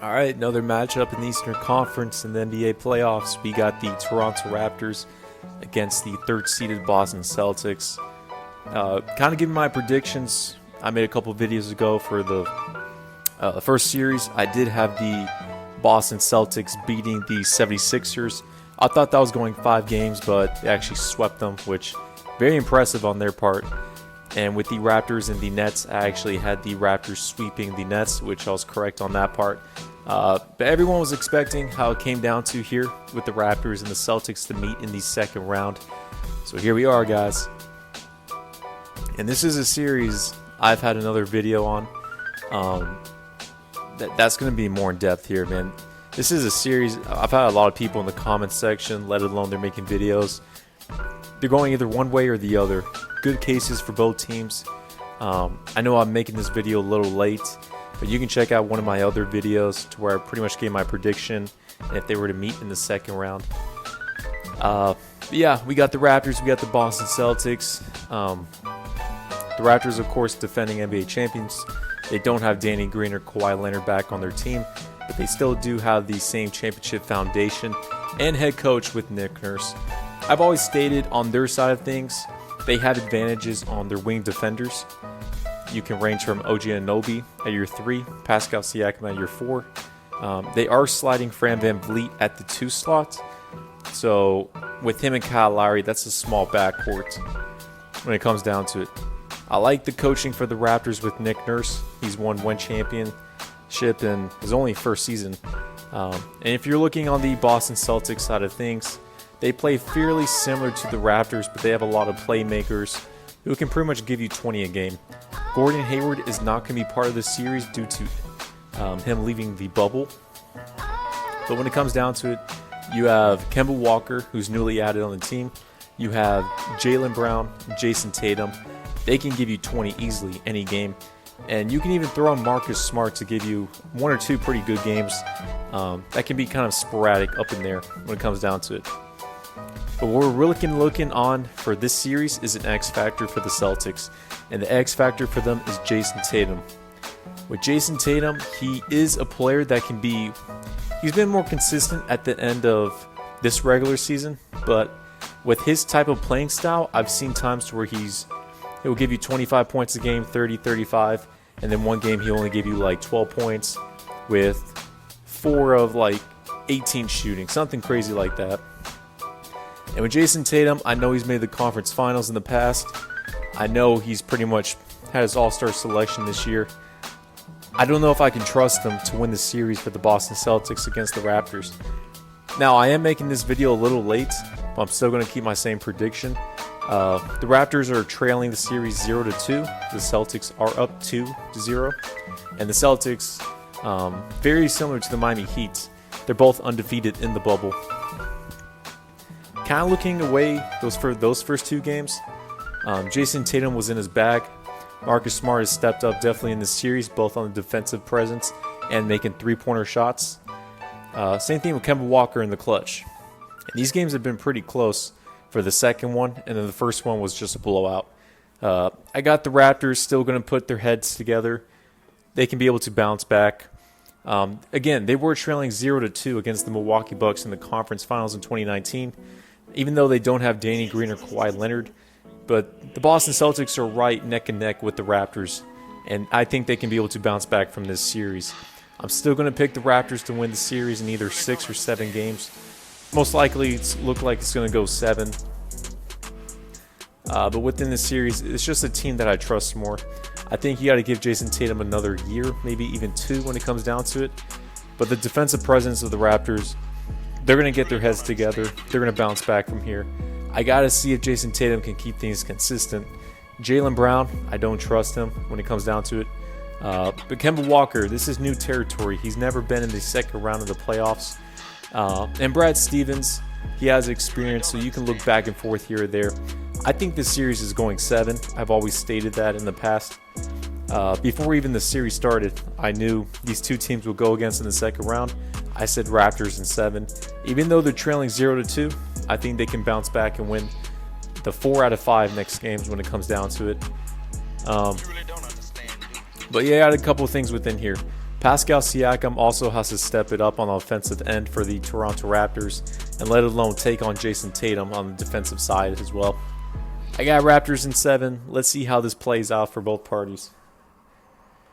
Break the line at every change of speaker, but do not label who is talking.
All right, another matchup in the Eastern Conference in the NBA playoffs. We got the Toronto Raptors against the third-seeded Boston Celtics. Kind of giving my predictions. I made a couple videos ago for the first series. I did have the Boston Celtics beating the 76ers. I thought that was going 5 games, but they actually swept them, which very impressive on their part. And with the Raptors and the Nets, I actually had the Raptors sweeping the Nets, which I was correct on that part. But everyone was expecting how it came down to here with the Raptors and the Celtics to meet in the second round. So here we are, guys. And this is a series I've had another video on. That's going to be more in depth here, man. This is a series I've had a lot of people in the comments section, let alone they're making videos. They're going either one way or the other. Good cases for both teams. I know I'm making this video a little late, but you can check out one of my other videos to where I pretty much gave my prediction and if they were to meet in the second round. Yeah, we got the Raptors, we got the Boston Celtics. The Raptors, of course, defending NBA champions. They don't have Danny Green or Kawhi Leonard back on their team, but they still do have the same championship foundation and head coach with Nick Nurse. I've always stated on their side of things, they have advantages on their wing defenders. You can range from OG Anunoby at your 3, Pascal Siakam at your 4. They are sliding Fran VanVleet at the 2 slot. So with him and Kyle Lowry, that's a small backcourt when it comes down to it. I like the coaching for the Raptors with Nick Nurse. He's won one championship in his only first season. And if you're looking on the Boston Celtics side of things, they play fairly similar to the Raptors, but they have a lot of playmakers who can pretty much give you 20 a game. Gordon Hayward is not going to be part of the series due to him leaving the bubble. But when it comes down to it, you have Kemba Walker, who's newly added on the team. You have Jaylen Brown, Jason Tatum. They can give you 20 easily any game. And you can even throw on Marcus Smart to give you 1 or 2 pretty good games. That can be kind of sporadic up in there when it comes down to it. But what we're really looking on for this series is an X factor for the Celtics. And the X factor for them is Jason Tatum. With Jason Tatum, he is a player that can be... He's been more consistent at the end of this regular season. But with his type of playing style, I've seen times where he'll give you 25 points a game, 30, 35. And then one game he'll only give you like 12 points with 4 of like 18 shooting. Something crazy like that. And with Jason Tatum, I know he's made the conference finals in the past. I know he's pretty much had his all-star selection this year. I don't know if I can trust him to win the series for the Boston Celtics against the Raptors. Now, I am making this video a little late, but I'm still going to keep my same prediction. The Raptors are trailing the series 0-2. The Celtics are up 2-0. And the Celtics, very similar to the Miami Heat, they're both undefeated in the bubble. Kind of looking away those first 2 games, Jason Tatum was in his bag. Marcus Smart has stepped up definitely in this series, both on the defensive presence and making 3-pointer shots. Same thing with Kemba Walker in the clutch. And these games have been pretty close for the second one, and then the first one was just a blowout. I got the Raptors still going to put their heads together. They can be able to bounce back. Again, they were trailing 0-2 against the Milwaukee Bucks in the conference finals in 2019. Even though they don't have Danny Green or Kawhi Leonard. But the Boston Celtics are right neck and neck with the Raptors. And I think they can be able to bounce back from this series. I'm still going to pick the Raptors to win the series in either 6 or 7 games. Most likely, it's look like it's going to go 7. But within the series, it's just a team that I trust more. I think you got to give Jason Tatum another year, maybe even 2 when it comes down to it. But the defensive presence of the Raptors... They're going to get their heads together. They're going to bounce back from here. I got to see if Jason Tatum can keep things consistent. Jaylen Brown, I don't trust him when it comes down to it. But Kemba Walker, this is new territory. He's never been in the second round of the playoffs. And Brad Stevens, he has experience, so you can look back and forth here or there. I think this series is going 7. I've always stated that in the past. Before even the series started, I knew these 2 teams would go against in the second round. I said Raptors in 7. Even though they're trailing 0-2, I think they can bounce back and win the 4 out of 5 next games when it comes down to it. But yeah, I had a couple of things within here. Pascal Siakam also has to step it up on the offensive end for the Toronto Raptors, and let alone take on Jason Tatum on the defensive side as well. I got Raptors in 7. Let's see how this plays out for both parties.